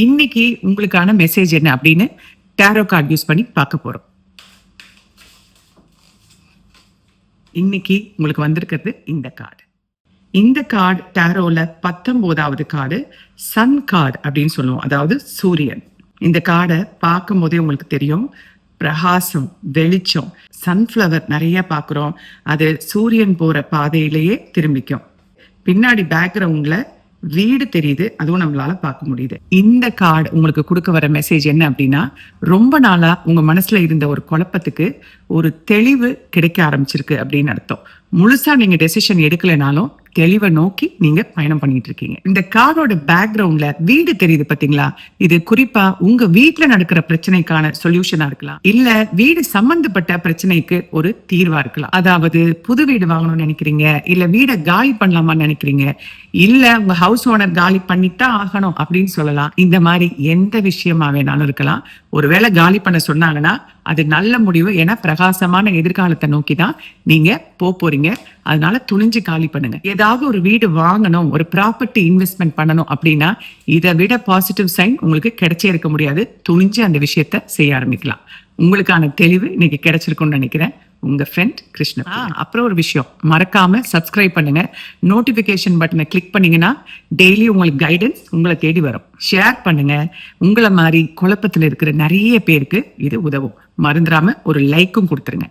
இன்னைக்கு உங்களுக்கான மெசேஜ் என்ன அப்படின்னு டேரோ கார்டு யூஸ் பண்ணி பார்க்க போறோம். இன்னைக்கு உங்களுக்கு வந்திருக்கிறது இந்த கார்டு. இந்த கார்டு டேரோல 19வது கார்டு, சன் கார்டு அப்படின்னு சொல்லுவோம், அதாவது சூரியன். இந்த கார்டை பார்க்கும் போதே உங்களுக்கு தெரியும், பிரகாசம், வெளிச்சம், சன்ஃப்ளவர் நிறைய பார்க்குறோம். அது சூரியன் போற பாதையிலேயே திரும்பிக்கும். பின்னாடி பேக்ரவுண்ட்ல வீடு தெரியுது, அதுவும் நம்மளால பார்க்க முடியுது. இந்த கார்டு உங்களுக்கு கொடுக்க வர மெசேஜ் என்ன அப்படின்னா, ரொம்ப நாளா உங்க மனசுல இருந்த ஒரு குழப்பத்துக்கு ஒரு தெளிவு கிடைக்க ஆரம்பிச்சிருக்கு அப்படின்னு அர்த்தம். முழுசா நீங்க டெசிஷன் எடுக்கலைனாலும் தெளிவை நோக்கி நீங்க பயணம் பண்ணிட்டு இருக்கீங்க. இந்த கார்டோட பேக்ரவுண்ட்ல வீடு தெரியுது பாத்தீங்களா? இது குறிப்பா உங்க வீட்டுல நடக்கிற பிரச்சனைக்கான சொல்யூஷனா இருக்கலாம், இல்ல வீடு சம்பந்தப்பட்ட பிரச்சனைக்கு ஒரு தீர்வா இருக்கலாம். அதாவது புது வீடு வாங்கணும்னு நினைக்கிறீங்க, இல்ல வீடை காலி பண்ணலாமான்னு நினைக்கிறீங்க, இல்ல உங்க ஹவுஸ் ஓனர் காலி பண்ணித்தான் ஆகணும் அப்படின்னு சொல்லலாம். இந்த மாதிரி எந்த விஷயமா வேணாலும் இருக்கலாம். ஒருவேளை காலி பண்ண சொன்னாங்கன்னா அது நல்ல முடிவு, ஏன்னா பிரகாசமான எதிர்காலத்தை நோக்கி தான் நீங்க போறீங்க. அதனால துணிஞ்சு காலி பண்ணுங்க. ஏதாவது ஒரு வீடு வாங்கணும், ஒரு ப்ராப்பர்ட்டி இன்வெஸ்ட்மெண்ட் பண்ணணும் அப்படின்னா இதை விட பாசிட்டிவ் சைன் உங்களுக்கு கிடைச்சே இருக்க முடியாது. துணிஞ்சு அந்த விஷயத்த செய்ய ஆரம்பிக்கலாம். உங்களுக்கான தெளிவு இன்னைக்கு கிடைச்சிருக்கும்னு நினைக்கிறேன். உங்க ஃப்ரெண்ட் கிருஷ்ண. அப்புறம் ஒரு விஷயம், மறக்காம சப்ஸ்கிரைப் பண்ணுங்க. நோட்டிபிகேஷன் பட்டனை கிளிக் பண்ணீங்கன்னா டெய்லி உங்களுக்கு கைடன்ஸ் உங்களை தேடி வரும். ஷேர் பண்ணுங்க. உங்களை மாதிரி குழப்பத்தில் இருக்கிற நிறைய பேருக்கு இது உதவும். மறந்துடாம ஒரு லைக்கும் கொடுத்துருங்க.